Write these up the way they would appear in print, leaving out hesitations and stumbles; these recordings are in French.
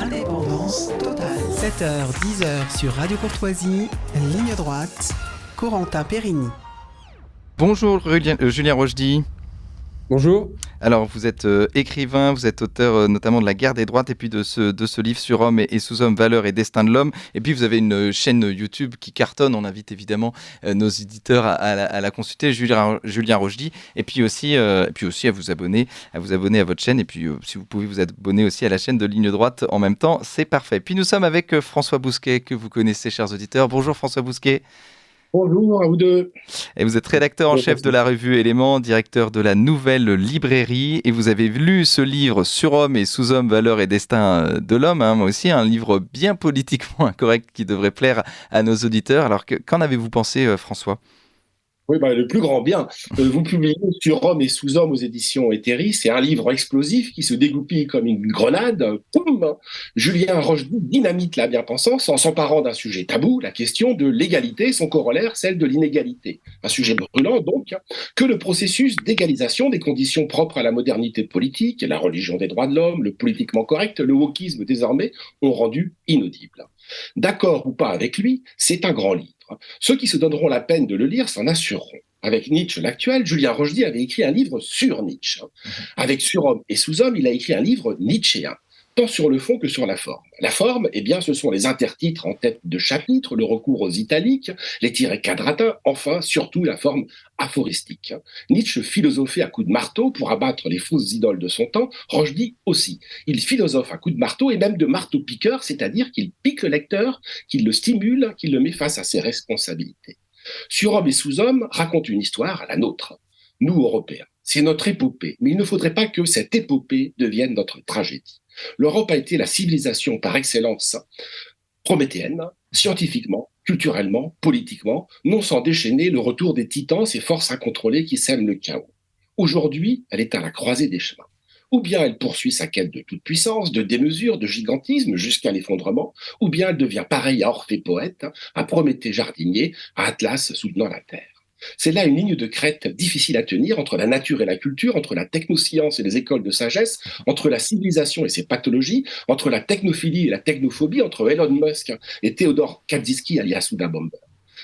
Indépendance totale. 7h, 10h sur Radio Courtoisie, ligne droite, Corentin Périni. Bonjour Julien Rochdy. Bonjour. Alors vous êtes écrivain, vous êtes auteur notamment de La Guerre des droites et puis de ce livre sur Homme et sous-homme, valeurs et destin de l'homme. Et puis vous avez une chaîne YouTube qui cartonne, on invite évidemment nos éditeurs à la consulter, Julien Rochdy. Et puis aussi à vous abonner à votre chaîne. Et puis si vous pouvez vous abonner aussi à la chaîne de Ligne Droite en même temps, c'est parfait. Puis nous sommes avec François Bousquet, que vous connaissez, chers auditeurs. Bonjour François Bousquet. Bonjour à vous deux. Et vous êtes rédacteur en chef de la revue Éléments, directeur de la Nouvelle Librairie, et vous avez lu ce livre sur Homme et sous-homme, valeurs et destin de l'homme, moi aussi, un livre bien politiquement incorrect qui devrait plaire à nos auditeurs. Alors qu'en avez-vous pensé, François ? Oui, le plus grand bien. Vous publiez sur Homme et sous-homme aux éditions Hétairie. C'est un livre explosif qui se dégoupille comme une grenade. Poum ! Julien Rochdy dynamite la bien-pensance en s'emparant d'un sujet tabou, la question de l'égalité, son corollaire, celle de l'inégalité. Un sujet brûlant, donc, que le processus d'égalisation des conditions propres à la modernité politique, la religion des droits de l'homme, le politiquement correct, le wokisme désormais, ont rendu inaudible. D'accord ou pas avec lui, c'est un grand livre. Ceux qui se donneront la peine de le lire s'en assureront. Avec Nietzsche l'actuel, Julien Rochdy avait écrit un livre sur Nietzsche. Avec Sur Homme et sous-homme, il a écrit un livre nietzschéen, tant sur le fond que sur la forme. La forme, ce sont les intertitres en tête de chapitre, le recours aux italiques, les tirets quadratins, enfin, surtout la forme aphoristique. Nietzsche philosophait à coups de marteau pour abattre les fausses idoles de son temps, Rochdy aussi. Il philosophe à coups de marteau et même de marteau-piqueur, c'est-à-dire qu'il pique le lecteur, qu'il le stimule, qu'il le met face à ses responsabilités. Sur Homme et sous-homme raconte une histoire à la nôtre, nous Européens. C'est notre épopée, mais il ne faudrait pas que cette épopée devienne notre tragédie. L'Europe a été la civilisation par excellence prométhéenne, scientifiquement, culturellement, politiquement, non sans déchaîner le retour des titans, ces forces incontrôlées qui sèment le chaos. Aujourd'hui, elle est à la croisée des chemins. Ou bien elle poursuit sa quête de toute puissance, de démesure, de gigantisme jusqu'à l'effondrement, ou bien elle devient pareille à Orphée poète, à Prométhée jardinier, à Atlas soutenant la terre. C'est là une ligne de crête difficile à tenir entre la nature et la culture, entre la technoscience et les écoles de sagesse, entre la civilisation et ses pathologies, entre la technophilie et la technophobie, entre Elon Musk et Theodore Kaczynski alias Ouda Bomber.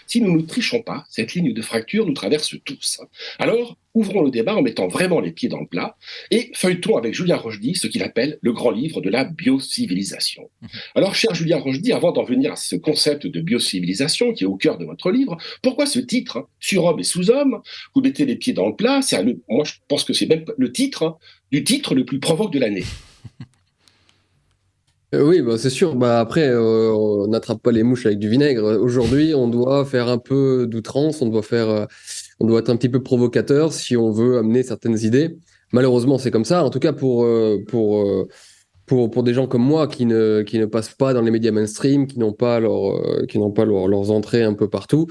Si nous ne trichons pas, cette ligne de fracture nous traverse tous. Alors, ouvrons le débat en mettant vraiment les pieds dans le plat et feuilletons avec Julien Rochdy ce qu'il appelle le grand livre de la biocivilisation. Alors, cher Julien Rochdy, avant d'en venir à ce concept de biocivilisation qui est au cœur de votre livre, pourquoi ce titre, Sur Homme et sous-homme, vous mettez les pieds dans le plat, moi je pense que c'est même le titre du titre le plus provoque de l'année. Oui, c'est sûr. Après, on n'attrape pas les mouches avec du vinaigre. Aujourd'hui, on doit faire un peu d'outrance, on doit être un petit peu provocateur si on veut amener certaines idées. Malheureusement, c'est comme ça. En tout cas, pour des gens comme moi qui ne passent pas dans les médias mainstream, qui n'ont pas leurs entrées un peu partout.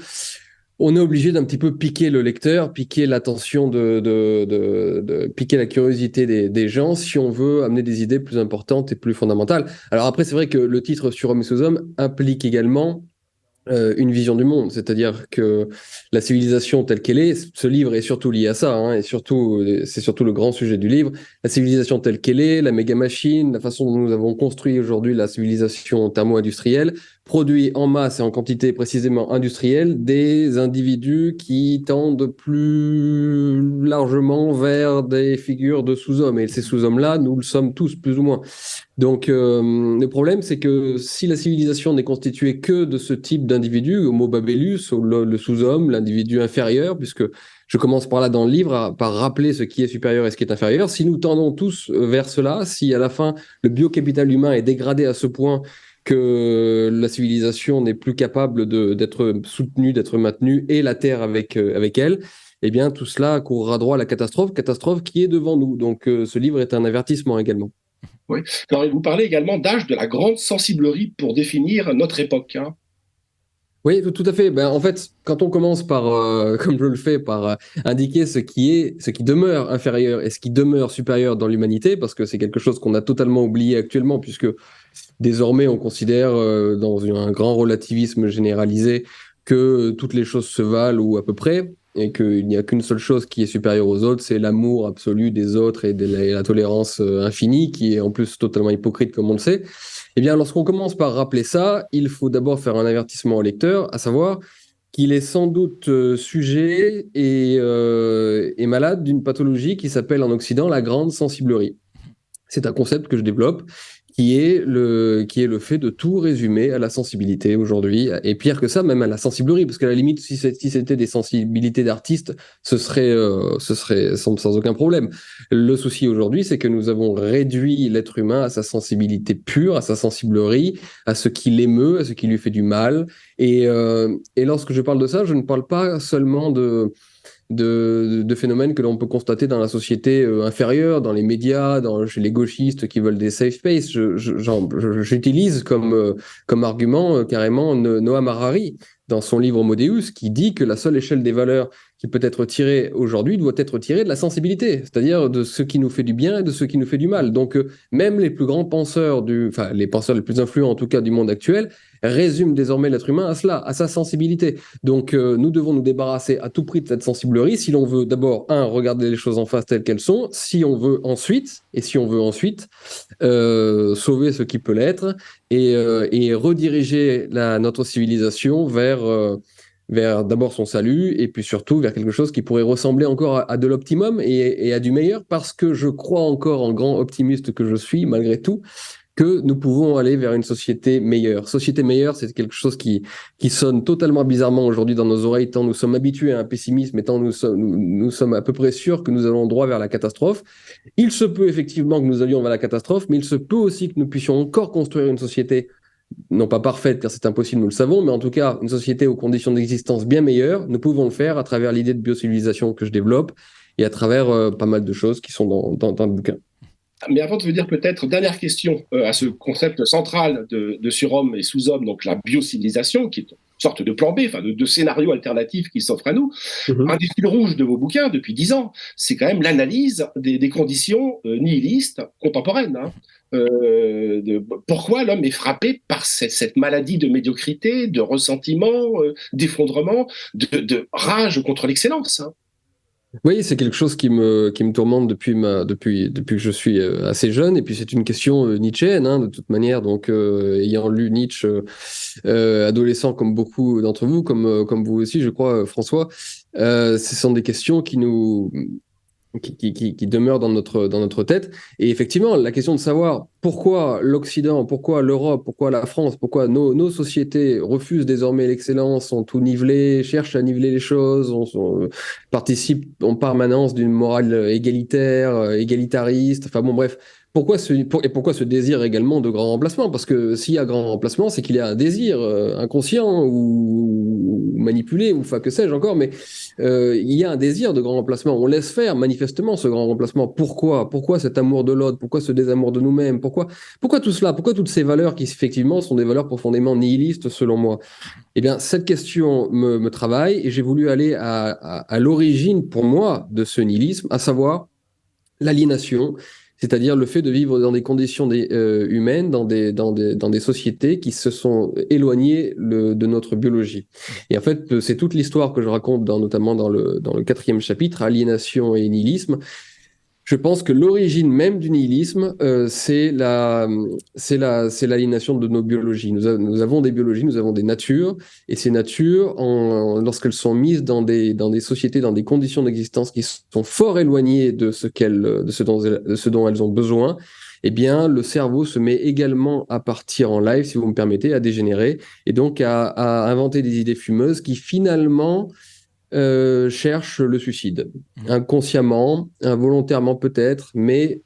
On est obligé d'un petit peu piquer le lecteur, piquer l'attention, piquer la curiosité des gens si on veut amener des idées plus importantes et plus fondamentales. Alors après, c'est vrai que le titre Sur Homme et sous-homme implique également une vision du monde, c'est-à-dire que la civilisation telle qu'elle est, ce livre est surtout lié à ça, et c'est surtout le grand sujet du livre, la civilisation telle qu'elle est, la méga-machine, la façon dont nous avons construit aujourd'hui la civilisation thermo-industrielle, produit en masse et en quantité précisément industrielle des individus qui tendent plus largement vers des figures de sous-hommes. Et ces sous-hommes-là, nous le sommes tous, plus ou moins. Donc, le problème, c'est que si la civilisation n'est constituée que de ce type d'individu, Homo babellus, le sous-homme, l'individu inférieur, puisque je commence par là dans le livre, par rappeler ce qui est supérieur et ce qui est inférieur, si nous tendons tous vers cela, si à la fin, le biocapital humain est dégradé à ce point que la civilisation n'est plus capable d'être soutenue, d'être maintenue, et la Terre avec elle, eh bien, tout cela courra droit à la catastrophe qui est devant nous. Donc, ce livre est un avertissement également. Oui. Alors, vous parlez également d'âge de la grande sensiblerie pour définir notre époque. Oui, tout à fait. En fait, quand on commence par, comme je le fais, par indiquer ce qui demeure inférieur et ce qui demeure supérieur dans l'humanité, parce que c'est quelque chose qu'on a totalement oublié actuellement, puisque désormais on considère dans un grand relativisme généralisé que toutes les choses se valent ou à peu près. et qu'il n'y a qu'une seule chose qui est supérieure aux autres, c'est l'amour absolu des autres et la tolérance infinie, qui est en plus totalement hypocrite comme on le sait. Eh bien, lorsqu'on commence par rappeler ça, il faut d'abord faire un avertissement au lecteur, à savoir qu'il est sans doute sujet et malade d'une pathologie qui s'appelle en Occident la grande sensiblerie. C'est un concept que je développe qui est le fait de tout résumer à la sensibilité aujourd'hui. Et pire que ça, même à la sensiblerie, parce qu'à la limite, si c'était des sensibilités d'artistes, ce serait sans aucun problème. Le souci aujourd'hui, c'est que nous avons réduit l'être humain à sa sensibilité pure, à sa sensiblerie, à ce qui l'émeut, à ce qui lui fait du mal. Et lorsque je parle de ça, je ne parle pas seulement de phénomènes que l'on peut constater dans la société inférieure, dans les médias, chez les gauchistes qui veulent des safe space. J'utilise comme argument carrément Noam Harari dans son livre Homo Deus, qui dit que la seule échelle des valeurs qui peut être tirée aujourd'hui doit être tirée de la sensibilité, c'est-à-dire de ce qui nous fait du bien et de ce qui nous fait du mal. Donc même les plus grands penseurs, les penseurs les plus influents en tout cas du monde actuel, résument désormais l'être humain à cela, à sa sensibilité. Donc nous devons nous débarrasser à tout prix de cette sensiblerie si l'on veut d'abord, regarder les choses en face telles qu'elles sont, si on veut ensuite sauver ce qui peut l'être et rediriger notre civilisation vers d'abord son salut et puis surtout vers quelque chose qui pourrait ressembler encore à de l'optimum et à du meilleur, parce que je crois encore, en grand optimiste que je suis malgré tout, que nous pouvons aller vers une société meilleure. Société meilleure, c'est quelque chose qui sonne totalement bizarrement aujourd'hui dans nos oreilles, tant nous sommes habitués à un pessimisme et tant nous sommes à peu près sûrs que nous allons droit vers la catastrophe. Il se peut effectivement que nous allions vers la catastrophe, mais il se peut aussi que nous puissions encore construire une société, non pas parfaite, car c'est impossible, nous le savons, mais en tout cas une société aux conditions d'existence bien meilleures. Nous pouvons le faire à travers l'idée de biocivilisation que je développe et à travers pas mal de choses qui sont dans le bouquin. Mais avant de vous dire peut-être, dernière question à ce concept central de surhomme et sous-homme, donc la biocivilisation, qui est une sorte de plan B, enfin de scénario alternatif qui s'offre à nous. Un des fils rouges de vos bouquins depuis 10 ans, c'est quand même l'analyse des conditions nihilistes contemporaines. Pourquoi l'homme est frappé par cette maladie de médiocrité, de ressentiment, d'effondrement, de rage contre l'excellence. Oui, c'est quelque chose qui me tourmente depuis que je suis assez jeune, et puis c'est une question nietzschéenne de toute manière. Donc ayant lu Nietzsche adolescent comme beaucoup d'entre vous, comme vous aussi, je crois, François, ce sont des questions qui demeure dans notre tête. Et effectivement, la question de savoir pourquoi l'Occident, pourquoi l'Europe, pourquoi la France, pourquoi nos sociétés refusent désormais l'excellence, sont tout nivelées, cherchent à niveler les choses, on participe en permanence d'une morale égalitaire, égalitariste, enfin bon bref. Pourquoi ce désir également de grand remplacement? Parce que s'il y a grand remplacement, c'est qu'il y a un désir inconscient ou manipulé, ou enfin que sais-je encore, mais il y a un désir de grand remplacement. On laisse faire manifestement ce grand remplacement. Pourquoi cet amour de l'autre? Pourquoi ce désamour de nous-mêmes? Pourquoi tout cela? Pourquoi toutes ces valeurs qui effectivement sont des valeurs profondément nihilistes selon moi? Eh bien, cette question me travaille, et j'ai voulu aller à l'origine pour moi de ce nihilisme, à savoir l'aliénation, c'est-à-dire le fait de vivre dans des conditions humaines, dans des sociétés qui se sont éloignées de notre biologie. Et en fait, c'est toute l'histoire que je raconte notamment dans le 4e chapitre, Aliénation et nihilisme. Je pense que l'origine même du nihilisme, c'est l'aliénation de nos biologies. Nous avons des biologies, nous avons des natures, et ces natures, lorsqu'elles sont mises dans des sociétés, dans des conditions d'existence qui sont fort éloignées de ce dont elles ont besoin, eh bien, le cerveau se met également à partir en live, si vous me permettez, à dégénérer, et donc à inventer des idées fumeuses qui finalement cherche le suicide, inconsciemment, involontairement peut-être, mais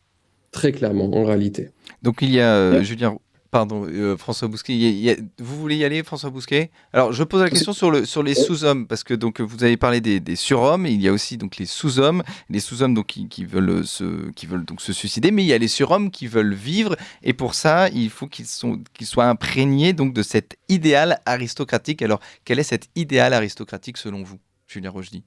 très clairement en réalité. Donc il y a, Julien, pardon, François Bousquet, vous voulez y aller, François Bousquet? Alors je pose la question sur les sous-hommes, parce que donc vous avez parlé des surhommes, et il y a aussi donc les sous-hommes donc qui veulent donc se suicider, mais il y a les surhommes qui veulent vivre, et pour ça il faut qu'ils soient imprégnés donc de cet idéal aristocratique. Alors quel est cet idéal aristocratique selon vous, Julien Rochdy?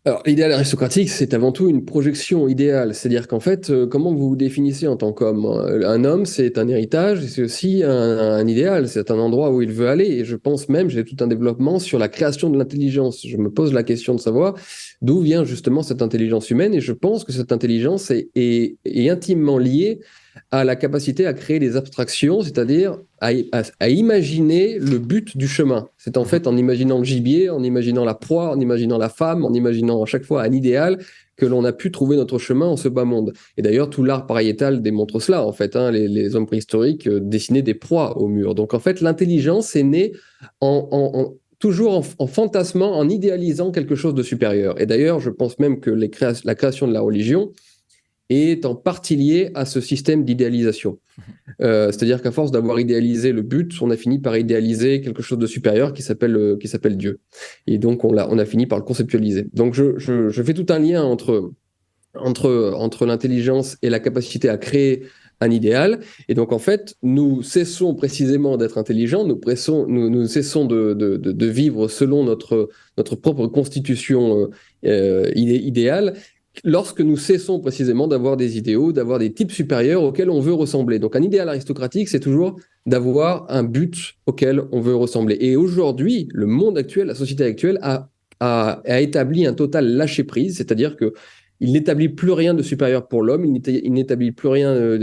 Alors, l'idéal aristocratique, c'est avant tout une projection idéale. C'est-à-dire qu'en fait, comment vous vous définissez en tant qu'homme? Un homme, c'est un héritage, et c'est aussi un idéal, c'est un endroit où il veut aller. Et je pense même, j'ai tout un développement sur la création de l'intelligence. Je me pose la question de savoir d'où vient justement cette intelligence humaine, et je pense que cette intelligence est intimement liée à la capacité à créer des abstractions, c'est-à-dire à imaginer le but du chemin. C'est en fait en imaginant le gibier, en imaginant la proie, en imaginant la femme, en imaginant à chaque fois un idéal que l'on a pu trouver notre chemin en ce bas monde. Et d'ailleurs, tout l'art pariétal démontre cela, en fait. Les hommes préhistoriques dessinaient des proies au mur. Donc, en fait, l'intelligence est née toujours en fantasmant, en idéalisant quelque chose de supérieur. Et d'ailleurs, je pense même que la création de la religion est en partie liée à ce système d'idéalisation. C'est-à-dire qu'à force d'avoir idéalisé le but, on a fini par idéaliser quelque chose de supérieur qui s'appelle Dieu. Et donc, on a fini par le conceptualiser. Donc, je fais tout un lien entre l'intelligence et la capacité à créer un idéal. Et donc, en fait, nous cessons précisément d'être intelligents, nous cessons de vivre selon notre propre constitution idéale, lorsque nous cessons précisément d'avoir des idéaux, d'avoir des types supérieurs auxquels on veut ressembler. Donc un idéal aristocratique, c'est toujours d'avoir un but auquel on veut ressembler. Et aujourd'hui, le monde actuel, la société actuelle a établi un total lâcher-prise, c'est-à-dire que il n'établit plus rien de supérieur pour l'homme, il n'établit plus rien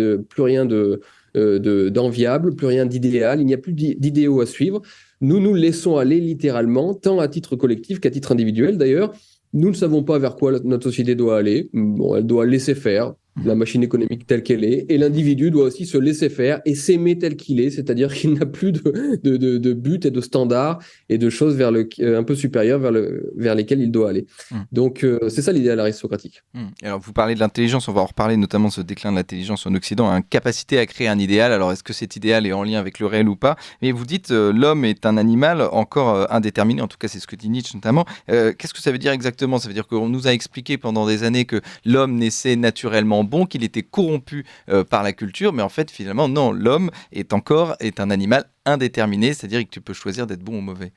d'enviable, plus rien d'idéal, il n'y a plus d'idéaux à suivre. Nous nous laissons aller littéralement, tant à titre collectif qu'à titre individuel d'ailleurs. Nous ne savons pas vers quoi notre société doit aller. Bon, elle doit laisser faire la machine économique telle qu'elle est, et l'individu doit aussi se laisser faire et s'aimer tel qu'il est, c'est-à-dire qu'il n'a plus de but et de standards et de choses un peu supérieures vers lesquelles il doit aller. Donc, c'est ça l'idéal aristocratique. Alors, vous parlez de l'intelligence, on va en reparler, notamment ce déclin de l'intelligence en Occident, une capacité à créer un idéal. Alors, est-ce que cet idéal est en lien avec le réel ou pas? Mais vous dites, l'homme est un animal encore indéterminé, en tout cas, c'est ce que dit Nietzsche notamment. Qu'est-ce que ça veut dire exactement? Ça veut dire qu'on nous a expliqué pendant des années que l'homme naissait naturellement bon, qu'il était corrompu par la culture, mais en fait, finalement, non, l'homme est un animal indéterminé, c'est-à-dire que tu peux choisir d'être bon ou mauvais.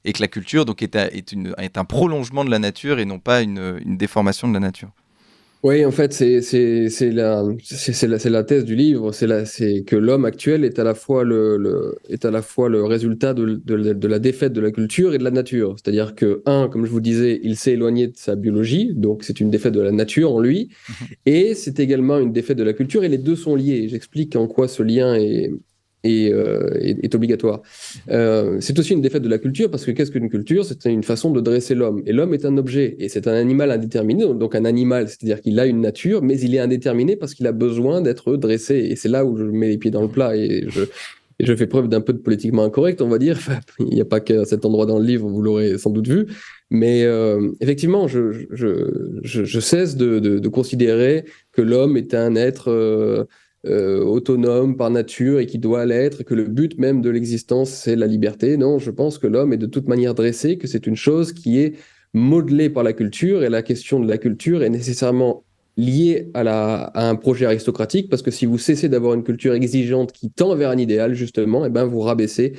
Et que la culture donc, est un prolongement de la nature et non pas une déformation de la nature. Oui, en fait, c'est la thèse du livre, c'est que l'homme actuel est à la fois le résultat de la défaite de la culture et de la nature. C'est-à-dire que, comme je vous disais, il s'est éloigné de sa biologie, donc c'est une défaite de la nature en lui, et c'est également une défaite de la culture, et les deux sont liés. J'explique en quoi ce lien est obligatoire. C'est aussi une défaite de la culture, parce que qu'est-ce qu'une culture? C'est une façon de dresser l'homme. Et l'homme est un objet, et c'est un animal indéterminé. Donc un animal, c'est-à-dire qu'il a une nature, mais il est indéterminé parce qu'il a besoin d'être dressé. Et c'est là où je mets les pieds dans le plat, et je fais preuve d'un peu de politiquement incorrect, on va dire. Enfin, il n'y a pas qu'à cet endroit dans le livre, vous l'aurez sans doute vu. Mais effectivement, je cesse de considérer que l'homme est un être autonome par nature et qui doit l'être, que le but même de l'existence, c'est la liberté. Non, je pense que l'homme est de toute manière dressé, que c'est une chose qui est modelée par la culture, et la question de la culture est nécessairement liée à un projet aristocratique, parce que si vous cessez d'avoir une culture exigeante qui tend vers un idéal, justement, eh ben, vous rabaissez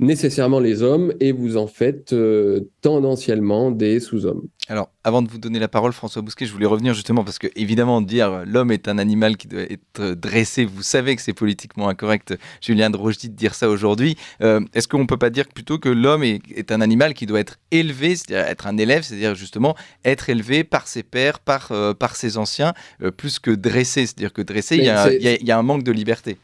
nécessairement les hommes et vous en faites tendanciellement des sous-hommes. Alors, avant de vous donner la parole, François Bousquet, je voulais revenir justement parce que, évidemment, dire l'homme est un animal qui doit être dressé, vous savez que c'est politiquement incorrect, Julien de Rochdy, de dire ça aujourd'hui. Est-ce qu'on ne peut pas dire plutôt que l'homme est un animal qui doit être élevé, c'est-à-dire être un élève, c'est-à-dire justement être élevé par ses pairs, par ses anciens, plus que dressé, c'est-à-dire que dressé, il y a un manque de liberté.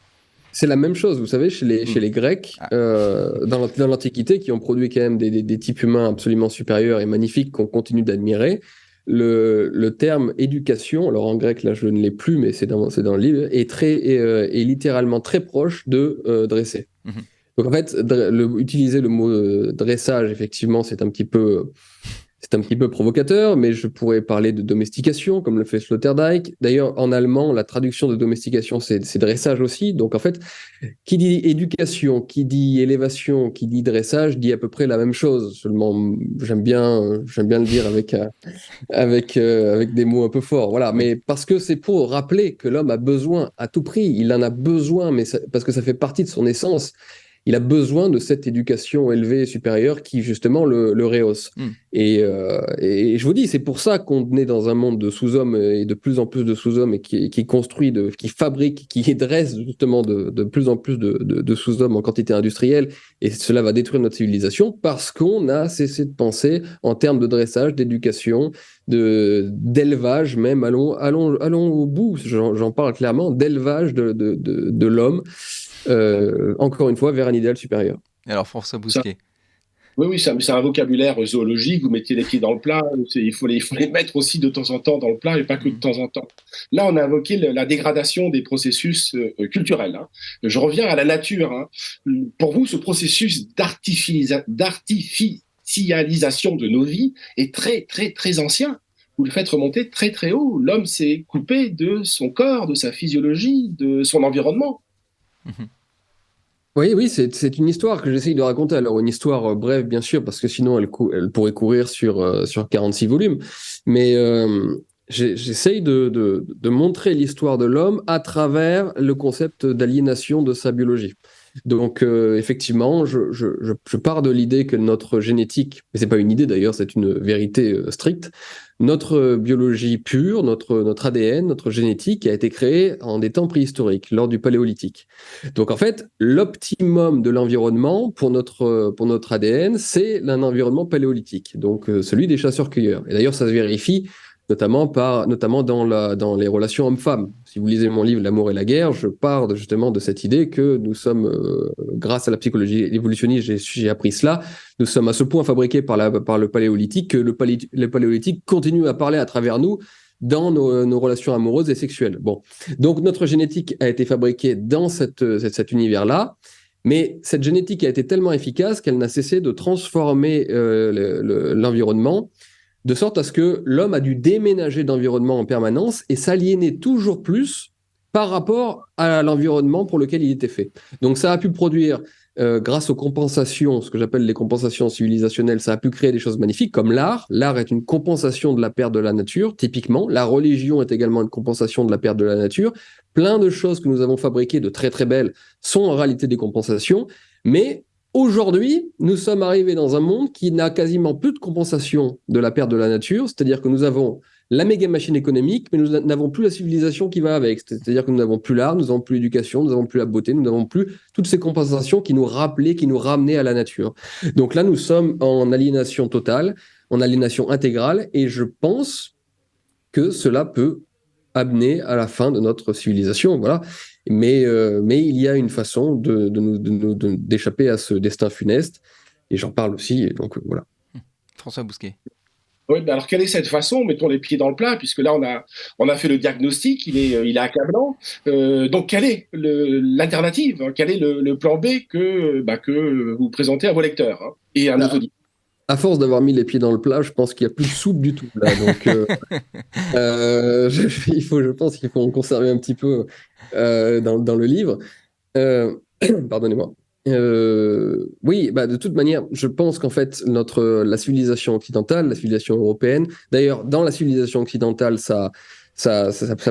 C'est la même chose, vous savez, chez les Grecs, dans l'Antiquité, qui ont produit quand même des types humains absolument supérieurs et magnifiques qu'on continue d'admirer. Le terme éducation, alors en grec, là je ne l'ai plus, mais c'est dans le livre, est littéralement très proche de dresser. Donc en fait, utiliser le mot dressage, effectivement, c'est un petit peu provocateur, mais je pourrais parler de domestication, comme le fait Sloterdijk. D'ailleurs, en allemand, la traduction de domestication, c'est dressage aussi. Donc, en fait, qui dit éducation, qui dit élévation, qui dit dressage, dit à peu près la même chose. Seulement, j'aime bien le dire avec des mots un peu forts. Voilà. Mais parce que c'est pour rappeler que l'homme a besoin, à tout prix, il en a besoin, mais parce que ça fait partie de son essence. il a besoin de cette éducation élevée supérieure qui justement le rehausse. Et je vous dis, c'est pour ça qu'on est dans un monde de sous-hommes et de plus en plus de sous-hommes et qui construit, qui fabrique, qui dresse justement de plus en plus de sous-hommes en quantité industrielle. Et cela va détruire notre civilisation parce qu'on a cessé de penser en termes de dressage, d'éducation, d'élevage même. Allons au bout, j'en parle clairement, d'élevage de l'homme, encore une fois, vers un idéal supérieur. Alors, François Bousquet. Oui, c'est un vocabulaire zoologique. Vous mettez les pieds dans le plat. Il faut les mettre aussi de temps en temps dans le plat et pas que de temps en temps. Là, on a évoqué la dégradation des processus culturels. Hein. Je reviens à la nature. Hein. Pour vous, ce processus d'artificialisation de nos vies est très, très, très ancien. Vous le faites remonter très, très haut. L'homme s'est coupé de son corps, de sa physiologie, de son environnement. Oui, c'est une histoire que j'essaye de raconter. Alors, une histoire brève, bien sûr, parce que sinon, elle pourrait courir sur 46 volumes. Mais j'essaye de montrer l'histoire de l'homme à travers le concept d'aliénation de sa biologie. Donc, effectivement, je pars de l'idée que notre génétique, mais c'est pas une idée d'ailleurs, c'est une vérité stricte, notre biologie pure, notre ADN, notre génétique a été créée en des temps préhistoriques, lors du Paléolithique. Donc, en fait, l'optimum de l'environnement pour notre ADN, c'est un environnement paléolithique, donc celui des chasseurs-cueilleurs. Et d'ailleurs, ça se vérifie notamment dans les relations hommes-femmes. Si vous lisez mon livre « L'amour et la guerre », je pars justement de cette idée que nous sommes, grâce à la psychologie évolutionniste, j'ai appris cela, nous sommes à ce point fabriqués par le Paléolithique que le Paléolithique continue à parler à travers nous dans nos relations amoureuses et sexuelles. Bon. Donc notre génétique a été fabriquée dans cet univers-là, mais cette génétique a été tellement efficace qu'elle n'a cessé de transformer l'environnement, de sorte à ce que l'homme a dû déménager d'environnement en permanence et s'aliéner toujours plus par rapport à l'environnement pour lequel il était fait. Donc ça a pu produire, grâce aux compensations, ce que j'appelle les compensations civilisationnelles, ça a pu créer des choses magnifiques comme l'art. L'art est une compensation de la perte de la nature, typiquement. La religion est également une compensation de la perte de la nature. Plein de choses que nous avons fabriquées de très très belles sont en réalité des compensations, mais aujourd'hui, nous sommes arrivés dans un monde qui n'a quasiment plus de compensation de la perte de la nature, c'est-à-dire que nous avons la méga machine économique, mais nous n'avons plus la civilisation qui va avec, c'est-à-dire que nous n'avons plus l'art, nous n'avons plus l'éducation, nous n'avons plus la beauté, nous n'avons plus toutes ces compensations qui nous rappelaient, qui nous ramenaient à la nature. Donc là, nous sommes en aliénation totale, en aliénation intégrale, et je pense que cela peut amener à la fin de notre civilisation, voilà. Mais il y a une façon d'échapper à ce destin funeste, et j'en parle aussi, et donc voilà. François Bousquet. Oui, alors quelle est cette façon? Mettons les pieds dans le plat, puisque là on a fait le diagnostic, il est accablant. Donc quelle est l'alternative, hein? Quel est le plan B que vous présentez à vos lecteurs, hein, et à nos auditeurs? À force d'avoir mis les pieds dans le plat, je pense qu'il n'y a plus de soupe du tout là. Donc, je pense qu'il faut en conserver un petit peu dans le livre. Pardonnez-moi. Oui, de toute manière, je pense qu'en fait, la civilisation occidentale, la civilisation européenne, d'ailleurs, dans la civilisation occidentale, sa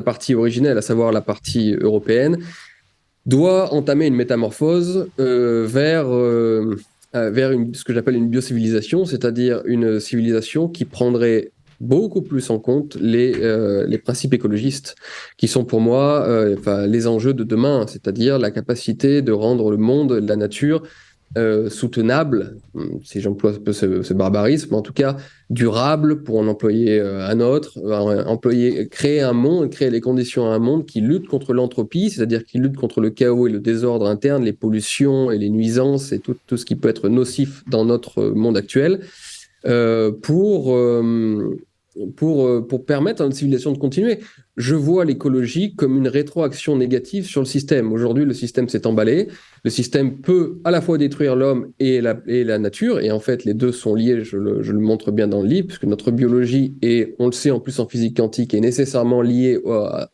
partie originelle, à savoir la partie européenne, doit entamer une métamorphose vers ce que j'appelle une biocivilisation, c'est-à-dire une civilisation qui prendrait beaucoup plus en compte les principes écologistes qui sont pour moi les enjeux de demain, c'est-à-dire la capacité de rendre le monde, la nature, soutenable, si j'emploie un peu ce barbarisme, en tout cas durable, pour en employer un autre, créer un monde, créer les conditions à un monde qui lutte contre l'entropie, c'est-à-dire qui lutte contre le chaos et le désordre interne, les pollutions et les nuisances et tout ce qui peut être nocif dans notre monde actuel, pour permettre à notre civilisation de continuer. Je vois l'écologie comme une rétroaction négative sur le système. Aujourd'hui, le système s'est emballé. Le système peut à la fois détruire l'homme et la nature, et en fait, les deux sont liés, je le montre bien dans le livre, puisque notre biologie, et on le sait en plus en physique quantique, est nécessairement liée à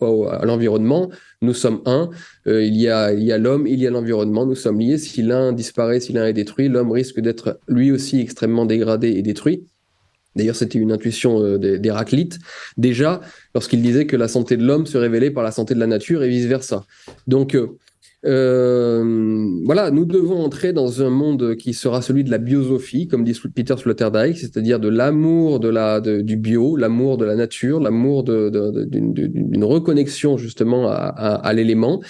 l'environnement. Nous sommes un. Il y a l'homme, il y a l'environnement. Nous sommes liés. Si l'un disparaît, si l'un est détruit, l'homme risque d'être lui aussi extrêmement dégradé et détruit. D'ailleurs, c'était une intuition d'Héraclite, déjà, lorsqu'il disait que la santé de l'homme se révélait par la santé de la nature et vice-versa. Donc, Voilà, nous devons entrer dans un monde qui sera celui de la biosophie, comme dit Peter Sloterdijk, c'est-à-dire de l'amour du bio, l'amour de la nature, l'amour d'une reconnexion justement à l'élément,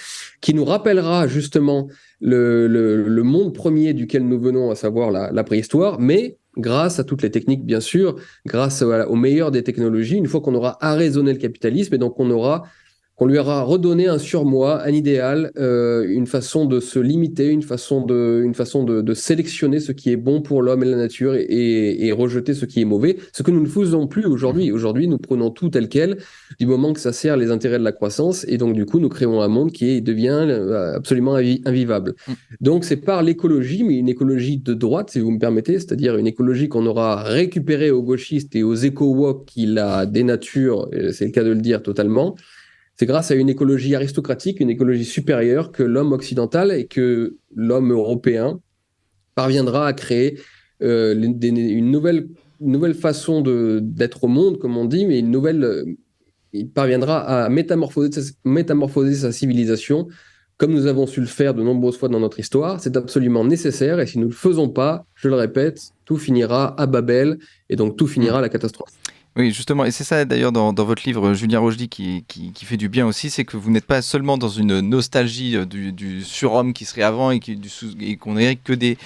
qui nous rappellera justement le monde premier duquel nous venons, à savoir la préhistoire, mais grâce à toutes les techniques, bien sûr, grâce au meilleur des technologies, une fois qu'on aura arraisonné le capitalisme, et donc qu'on lui aura redonné un surmoi, un idéal, une façon de se limiter, une façon de sélectionner ce qui est bon pour l'homme et la nature et rejeter ce qui est mauvais, ce que nous ne faisons plus aujourd'hui. Aujourd'hui, nous prenons tout tel quel, du moment que ça sert les intérêts de la croissance, et donc du coup, nous créons un monde qui devient absolument invivable. Donc c'est par l'écologie, mais une écologie de droite, si vous me permettez, c'est-à-dire une écologie qu'on aura récupérée aux gauchistes et aux éco-woke qui la dénaturent, c'est le cas de le dire totalement. C'est grâce à une écologie aristocratique, une écologie supérieure, que l'homme occidental et que l'homme européen parviendra à créer une nouvelle façon d'être au monde, comme on dit, mais il parviendra à métamorphoser sa civilisation, comme nous avons su le faire de nombreuses fois dans notre histoire. C'est absolument nécessaire, et si nous ne le faisons pas, je le répète, tout finira à Babel, et donc tout finira à la catastrophe. Oui, justement, et c'est ça d'ailleurs dans votre livre, Julien Rochdy, qui fait du bien aussi, c'est que vous n'êtes pas seulement dans une nostalgie du surhomme qui serait avant et qu'on n'ait que des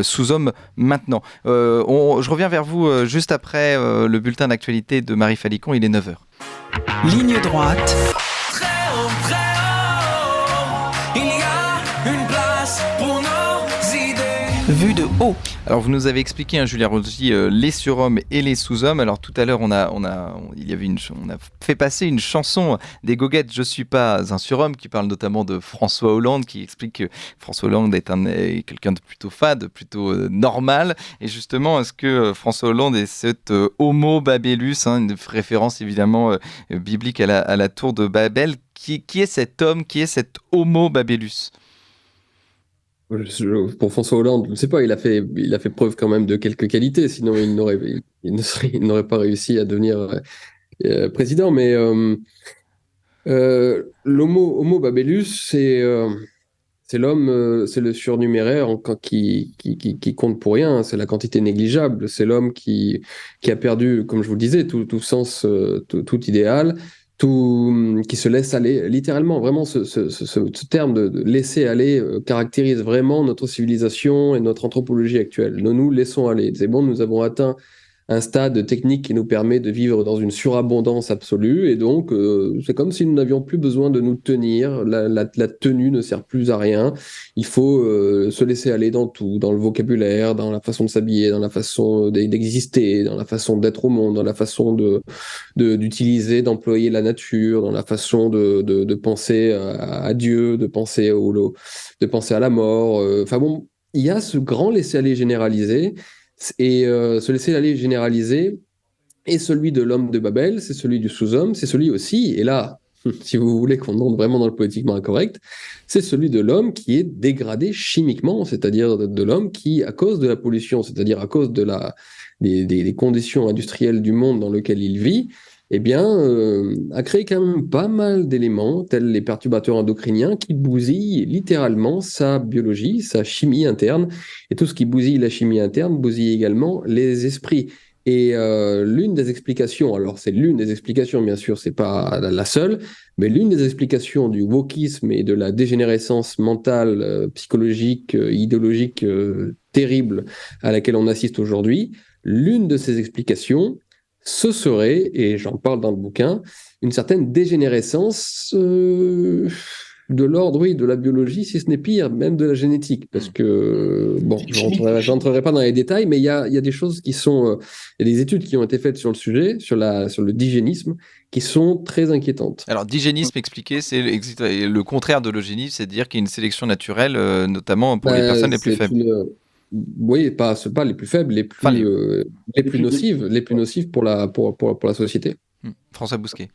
sous-hommes maintenant. Je reviens vers vous juste après le bulletin d'actualité de Marie Falicon, il est 9h. Ligne droite. Vue de haut. Alors vous nous avez expliqué, Julien Rochdy, les surhommes et les sous-hommes. Alors tout à l'heure, on a fait passer une chanson des Goguettes, Je suis pas un surhomme, qui parle notamment de François Hollande, qui explique que François Hollande est quelqu'un de plutôt fade, plutôt normal. Et justement, est-ce que François Hollande est cet homo babelus, une référence évidemment biblique à la tour de Babel, qui est cet homme, qui est cet homo babelus? Pour François Hollande, je ne sais pas, il a fait preuve quand même de quelques qualités, sinon il n'aurait pas réussi à devenir président. Mais l'homo babelus, c'est l'homme, c'est le surnuméraire qui compte pour rien, c'est la quantité négligeable, c'est l'homme qui a perdu, comme je vous le disais, tout sens, tout idéal, qui se laisse aller, littéralement. Vraiment, ce terme de laisser aller caractérise vraiment notre civilisation et notre anthropologie actuelle. Nous nous laissons aller. C'est bon, nous avons atteint un stade technique qui nous permet de vivre dans une surabondance absolue, et donc c'est comme si nous n'avions plus besoin de nous tenir, la tenue ne sert plus à rien, il faut se laisser aller dans tout, dans le vocabulaire, dans la façon de s'habiller, dans la façon d'exister, dans la façon d'être au monde, dans la façon d'utiliser, d'employer la nature, dans la façon de penser à Dieu, de penser à la mort, enfin bon, il y a ce grand laisser-aller généralisé. Et ce laisser-aller généralisé est celui de l'homme de Babel, c'est celui du sous-homme, c'est celui aussi, et là, si vous voulez qu'on entre vraiment dans le politiquement incorrect, c'est celui de l'homme qui est dégradé chimiquement, c'est-à-dire de l'homme qui, à cause de la pollution, c'est-à-dire à cause des conditions industrielles du monde dans lequel il vit, eh bien, a créé quand même pas mal d'éléments, tels les perturbateurs endocriniens, qui bousillent littéralement sa biologie, sa chimie interne. Et tout ce qui bousille la chimie interne bousille également les esprits. Et l'une des explications, alors c'est l'une des explications, bien sûr, c'est pas la seule, mais l'une des explications du wokisme et de la dégénérescence mentale, psychologique, idéologique terrible à laquelle on assiste aujourd'hui, l'une de ces explications, ce serait, et j'en parle dans le bouquin, une certaine dégénérescence de l'ordre, oui, de la biologie, si ce n'est pire, même de la génétique. Parce que, bon, je n'entrerai pas dans les détails, mais il y a des choses qui sont... il y a des études qui ont été faites sur le sujet, sur le digénisme, qui sont très inquiétantes. Alors, digénisme, expliqué, c'est le contraire de l'eugénisme, c'est dire qu'il y a une sélection naturelle, notamment pour les personnes les plus faibles. Oui, pas les plus faibles, les plus nocives pour la société. François Bousquet.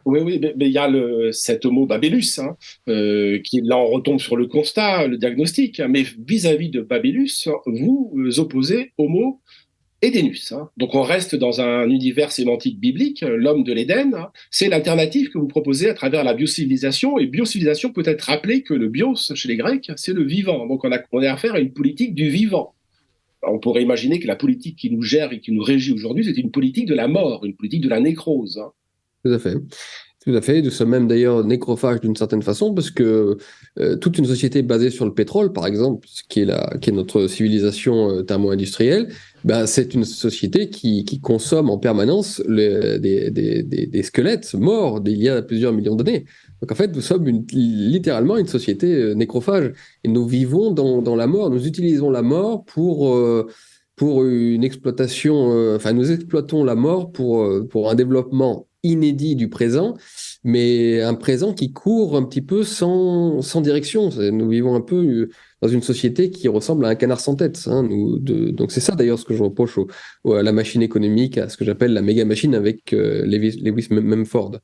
Oui, mais il y a cet homo babelus, qui là on retombe sur le constat, le diagnostic, mais vis-à-vis de babelus, vous opposez homo Édenus. Donc on reste dans un univers sémantique biblique, l'homme de l'Éden. C'est l'alternative que vous proposez à travers la biocivilisation. Et biocivilisation peut être rappelé que le bios, chez les Grecs, c'est le vivant. Donc on a affaire à une politique du vivant. On pourrait imaginer que la politique qui nous gère et qui nous régit aujourd'hui, c'est une politique de la mort, une politique de la nécrose. Tout à fait. Tout à fait. Nous sommes même d'ailleurs nécrophages d'une certaine façon, parce que toute une société basée sur le pétrole, par exemple, qui est notre civilisation thermo-industrielle, c'est une société qui consomme en permanence des squelettes morts d'il y a plusieurs millions d'années. Donc en fait, nous sommes littéralement une société nécrophage. Et nous vivons dans la mort. Nous utilisons la mort pour une exploitation, nous exploitons la mort pour un développement inédit du présent, mais un présent qui court un petit peu sans direction. Nous vivons un peu dans une société qui ressemble à un canard sans tête. Donc c'est ça d'ailleurs ce que je reproche à la machine économique, à ce que j'appelle la méga machine avec Lewis Mumford.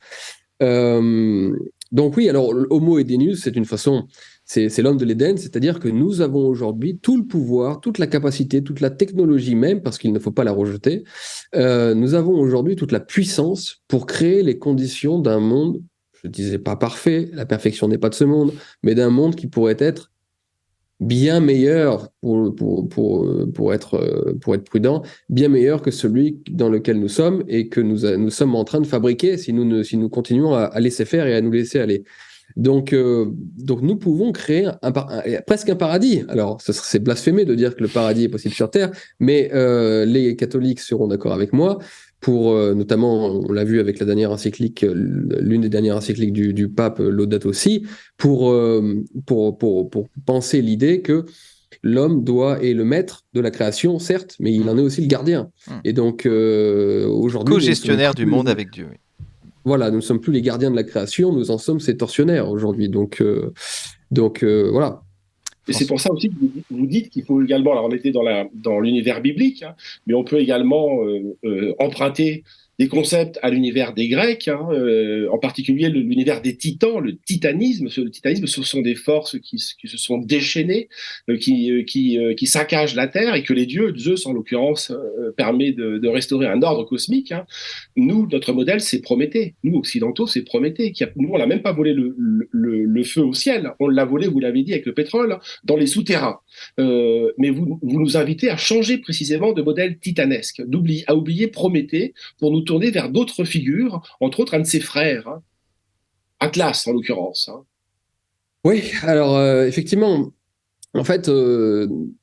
Donc oui, alors Homo Edenus, c'est une façon, c'est l'homme de l'Éden, c'est-à-dire que nous avons aujourd'hui tout le pouvoir, toute la capacité, toute la technologie même, parce qu'il ne faut pas la rejeter. Nous avons aujourd'hui toute la puissance pour créer les conditions d'un monde, je ne disais pas parfait, la perfection n'est pas de ce monde, mais d'un monde qui pourrait être bien meilleur, pour être prudent, bien meilleur que celui dans lequel nous sommes et que nous sommes en train de fabriquer si nous continuons à laisser faire et à nous laisser aller. Donc nous pouvons créer presque un paradis. Alors, c'est blasphémé de dire que le paradis est possible sur Terre, mais les catholiques seront d'accord avec moi. Notamment, on l'a vu avec la dernière encyclique, l'une des dernières encycliques du pape Laudato Si, pour penser l'idée que l'homme est le maître de la création, certes, mais il en est aussi le gardien. Et donc, aujourd'hui... Co-gestionnaire du monde avec Dieu, oui. Voilà, nous ne sommes plus les gardiens de la création, nous en sommes ses tortionnaires aujourd'hui. Donc voilà. Et c'est pour ça aussi que vous dites qu'il faut également, alors on était dans l'univers biblique, mais on peut également emprunter des concepts à l'univers des Grecs, en particulier l'univers des titans, le titanisme. Le titanisme, ce sont des forces qui se sont déchaînées, qui saccagent la Terre, et que les dieux, Zeus en l'occurrence, permet de restaurer un ordre cosmique. Nous, notre modèle, c'est Prométhée. Nous, occidentaux, c'est Prométhée. Nous, on n'a même pas volé le feu au ciel. On l'a volé, vous l'avez dit, avec le pétrole, dans les souterrains. Mais vous nous invitez à changer précisément de modèle titanesque, à oublier Prométhée pour nous tourner vers d'autres figures, entre autres un de ses frères, Atlas en l'occurrence. Oui, alors effectivement, en fait, nous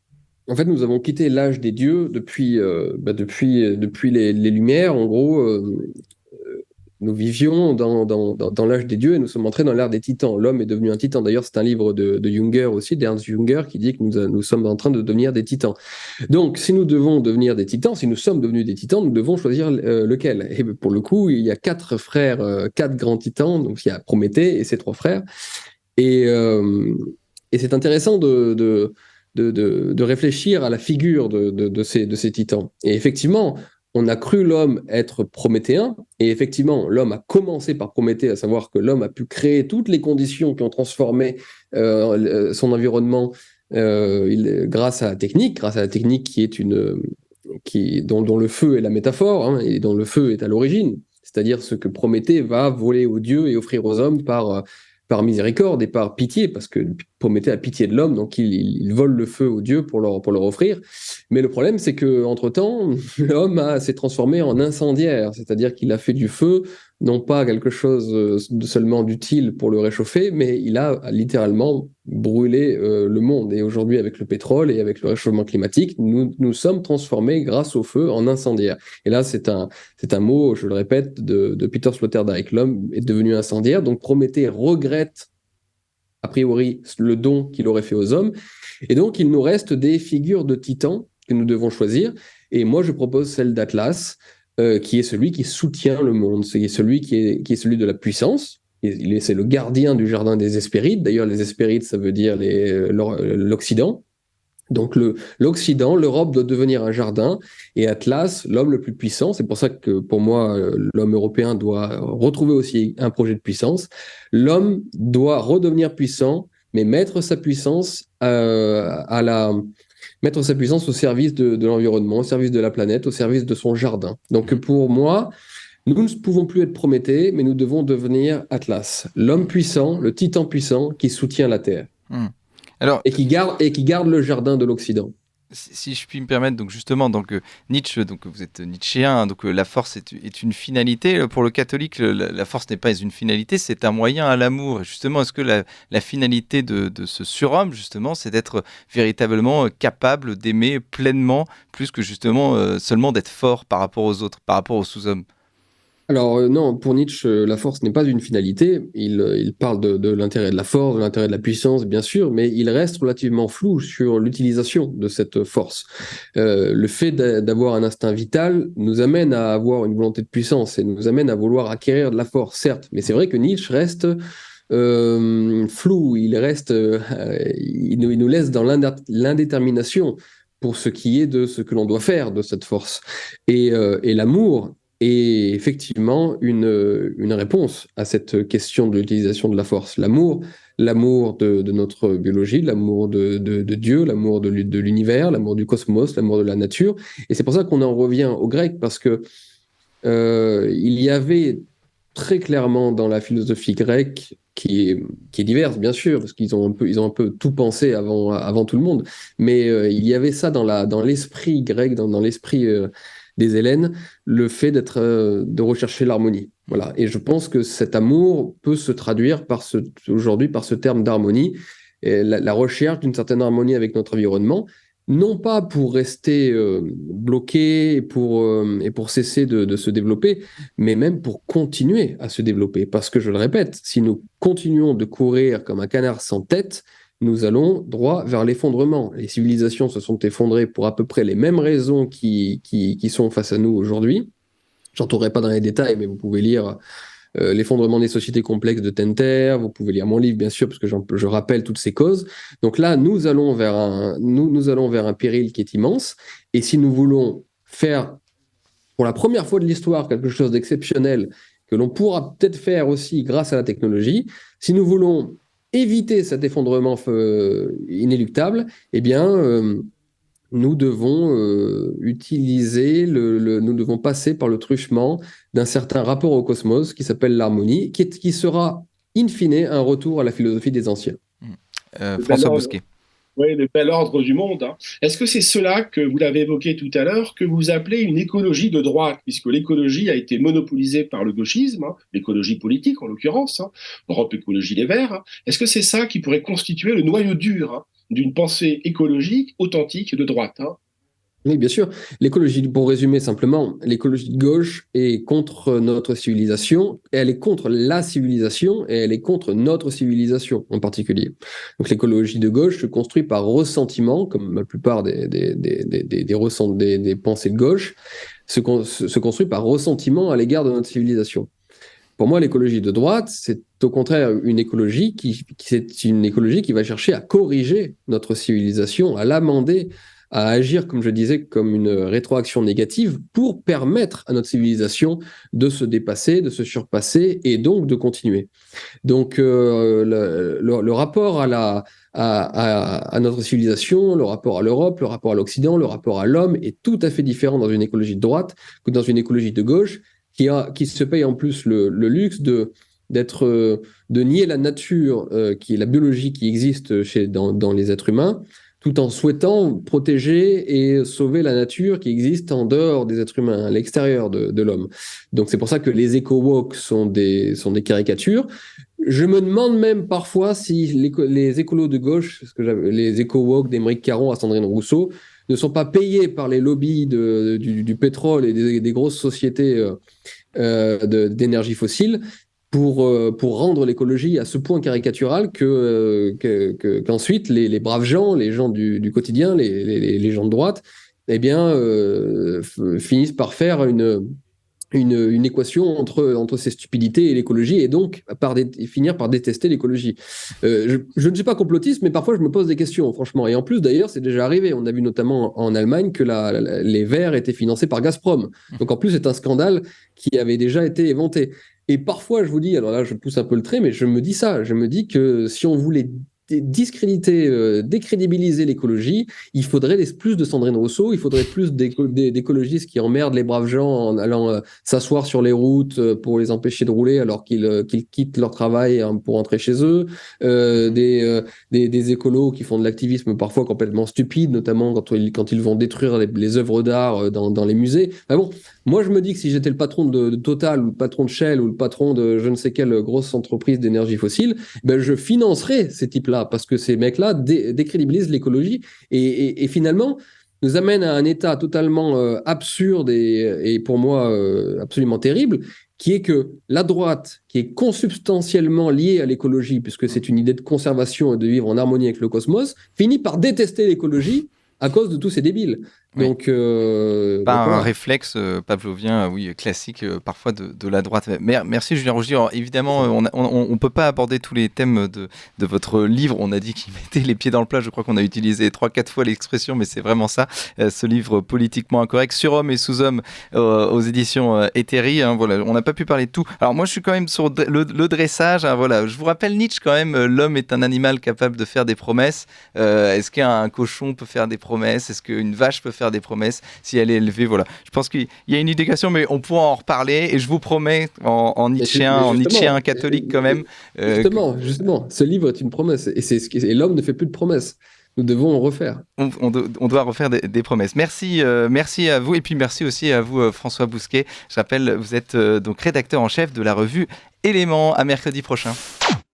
avons quitté l'âge des dieux depuis les Lumières. En gros, nous vivions dans l'âge des dieux et nous sommes entrés dans l'ère des titans. L'homme est devenu un titan. D'ailleurs, c'est un livre de Junger aussi, d'Ernst Junger, qui dit que nous sommes en train de devenir des titans. Donc, si nous devons devenir des titans, si nous sommes devenus des titans, nous devons choisir lequel. Et pour le coup, il y a 4 frères, 4 grands titans. Donc, il y a Prométhée et ses 3 frères. Et c'est intéressant de réfléchir à la figure de ces titans. Et effectivement, on a cru l'homme être prométhéen, et effectivement, l'homme a commencé par Prométhée, à savoir que l'homme a pu créer toutes les conditions qui ont transformé son environnement grâce à la technique dont le feu est la métaphore, et dont le feu est à l'origine, c'est-à-dire ce que Prométhée va voler aux dieux et offrir aux hommes par miséricorde et par pitié, parce que Prométhée a pitié de l'homme, donc il vole le feu aux dieux pour leur offrir. Mais le problème, c'est qu'entre-temps, l'homme s'est transformé en incendiaire, c'est-à-dire qu'il a fait du feu, non pas quelque chose seulement d'utile pour le réchauffer, mais il a littéralement brûlé le monde. Et aujourd'hui, avec le pétrole et avec le réchauffement climatique, nous sommes transformés grâce au feu en incendiaire. Et là, c'est un mot, je le répète, de Peter Sloterdijk. L'homme est devenu incendiaire, donc Prométhée regrette a priori le don qu'il aurait fait aux hommes. Et donc, il nous reste des figures de titans que nous devons choisir. Et moi, je propose celle d'Atlas, qui est celui qui soutient le monde. C'est celui qui est celui de la puissance. C'est le gardien du jardin des Hespérides. D'ailleurs, les Hespérides, ça veut dire l'Occident. Donc l'Occident, l'Europe doit devenir un jardin, et Atlas, l'homme le plus puissant, c'est pour ça que pour moi l'homme européen doit retrouver aussi un projet de puissance. L'homme doit redevenir puissant, mais mettre sa puissance à mettre sa puissance au service de l'environnement, au service de la planète, au service de son jardin. Donc pour moi, nous ne pouvons plus être Prométhée, mais nous devons devenir Atlas, l'homme puissant, le titan puissant qui soutient la Terre. Alors, et qui garde le jardin de l'Occident. Si je puis me permettre, donc justement, donc Nietzsche, donc vous êtes nietzschéen, donc la force est une finalité. Pour le catholique, la force n'est pas une finalité, c'est un moyen à l'amour. Et justement, est-ce que la finalité de ce surhomme, justement, c'est d'être véritablement capable d'aimer pleinement, plus que justement seulement d'être fort par rapport aux autres, par rapport aux sous-hommes? Alors non, pour Nietzsche, la force n'est pas une finalité. Il parle de l'intérêt de la force, de l'intérêt de la puissance, bien sûr, mais il reste relativement flou sur l'utilisation de cette force. Le fait d'avoir un instinct vital nous amène à avoir une volonté de puissance et nous amène à vouloir acquérir de la force, certes. Mais c'est vrai que Nietzsche reste flou, il nous laisse dans l'indétermination pour ce qui est de ce que l'on doit faire de cette force. Et l'amour est effectivement une réponse à cette question de l'utilisation de la force. L'amour de notre biologie, l'amour de Dieu, l'amour de l'univers, l'amour du cosmos, l'amour de la nature. Et c'est pour ça qu'on en revient aux Grecs, parce que il y avait très clairement dans la philosophie grecque, qui est diverse, bien sûr, parce qu'ils ont un peu tout pensé avant tout le monde, mais il y avait ça dans l'esprit grec, dans l'esprit des Hellènes, le fait de rechercher l'harmonie. Voilà. Et je pense que cet amour peut se traduire aujourd'hui par ce terme d'harmonie, et la recherche d'une certaine harmonie avec notre environnement, non pas pour rester bloqué et pour cesser de se développer, mais même pour continuer à se développer. Parce que, je le répète, si nous continuons de courir comme un canard sans tête, nous allons droit vers l'effondrement. Les civilisations se sont effondrées pour à peu près les mêmes raisons qui sont face à nous aujourd'hui. Je n'entrerai pas dans les détails, mais vous pouvez lire L'effondrement des sociétés complexes de Tenter. Vous pouvez lire mon livre, bien sûr, parce que je rappelle toutes ces causes. Donc là, nous allons vers un péril qui est immense. Et si nous voulons faire, pour la première fois de l'histoire, quelque chose d'exceptionnel, que l'on pourra peut-être faire aussi grâce à la technologie, si nous voulons éviter cet effondrement inéluctable, eh bien, nous devons nous devons passer par le truchement d'un certain rapport au cosmos qui s'appelle l'harmonie, qui sera in fine un retour à la philosophie des anciens. François Bousquet. Oui, le bel ordre du monde. Est-ce que c'est cela que vous l'avez évoqué tout à l'heure, que vous appelez une écologie de droite, puisque l'écologie a été monopolisée par le gauchisme, l'écologie politique en l'occurrence, Europe Écologie Les Verts. Est-ce que c'est ça qui pourrait constituer le noyau dur d'une pensée écologique authentique de droite? Oui, bien sûr. L'écologie, pour résumer simplement, l'écologie de gauche est contre notre civilisation, et elle est contre la civilisation, et elle est contre notre civilisation en particulier. Donc l'écologie de gauche se construit par ressentiment, comme la plupart des pensées de gauche, se construit par ressentiment à l'égard de notre civilisation. Pour moi, l'écologie de droite, c'est au contraire une écologie qui va chercher à corriger notre civilisation, à l'amender, à agir, comme je disais, comme une rétroaction négative pour permettre à notre civilisation de se dépasser, de se surpasser et donc de continuer. Donc le rapport à notre civilisation, le rapport à l'Europe, le rapport à l'Occident, le rapport à l'homme est tout à fait différent dans une écologie de droite que dans une écologie de gauche qui se paye en plus le luxe de nier la nature, qui est la biologie qui existe dans les êtres humains, tout en souhaitant protéger et sauver la nature qui existe en dehors des êtres humains, à l'extérieur de l'homme. Donc c'est pour ça que les éco-woke sont des caricatures. Je me demande même parfois si les écolos de gauche, les éco-woke d'Émeric Caron à Sandrine Rousseau, ne sont pas payés par les lobbies du pétrole et des grosses sociétés d'énergie fossile pour rendre l'écologie à ce point caricatural qu'ensuite les braves gens, les gens du quotidien, les gens de droite, eh bien, finissent par faire une équation entre ces stupidités et l'écologie, et donc finir par détester l'écologie. Je ne suis pas complotiste, mais parfois je me pose des questions, franchement. Et en plus, d'ailleurs, c'est déjà arrivé. On a vu notamment en Allemagne que les Verts étaient financés par Gazprom. Donc en plus, c'est un scandale qui avait déjà été éventé. Et parfois, je vous dis, alors là, je pousse un peu le trait, mais je me dis ça. Je me dis que si on voulait discréditer, décrédibiliser l'écologie, il faudrait plus de Sandrine Rousseau, il faudrait plus d'écologistes qui emmerdent les braves gens en allant s'asseoir sur les routes pour les empêcher de rouler alors qu'ils quittent leur travail pour rentrer chez eux, des écolos qui font de l'activisme parfois complètement stupide, notamment quand ils vont détruire les œuvres d'art dans les musées. Bon, moi je me dis que si j'étais le patron de Total ou le patron de Shell ou le patron de je ne sais quelle grosse entreprise d'énergie fossile, je financerais ces types-là parce que ces mecs-là décrédibilisent l'écologie et finalement nous amènent à un état totalement absurde et pour moi absolument terrible, qui est que la droite, qui est consubstantiellement liée à l'écologie, puisque c'est une idée de conservation et de vivre en harmonie avec le cosmos, finit par détester l'écologie à cause de tous ces débiles. Oui. Donc, un réflexe pavlovien, oui, classique, parfois de la droite. Merci Julien Rougis. Alors, évidemment, on peut pas aborder tous les thèmes de votre livre. On a dit qu'il mettait les pieds dans le plat. Je crois qu'on a utilisé 3-4 fois l'expression, mais c'est vraiment ça. Ce livre politiquement incorrect, Surhomme et Sous-Homme, aux éditions Eteri. Voilà, on n'a pas pu parler de tout. Alors moi, je suis quand même sur le dressage. Voilà, je vous rappelle Nietzsche quand même. L'homme est un animal capable de faire des promesses. Est-ce qu'un cochon peut faire des promesses? Est-ce qu'une vache peut faire des promesses si elle est élevée? Voilà. Je pense qu'il y a une éducation, mais on pourra en reparler. Et je vous promets, en nietzschéen catholique quand même. Justement, ce livre est une promesse. Et l'homme ne fait plus de promesses. Nous devons en refaire. On doit refaire des promesses. Merci à vous. Et puis merci aussi à vous, François Bousquet. Je rappelle, vous êtes donc rédacteur en chef de la revue Éléments. À mercredi prochain.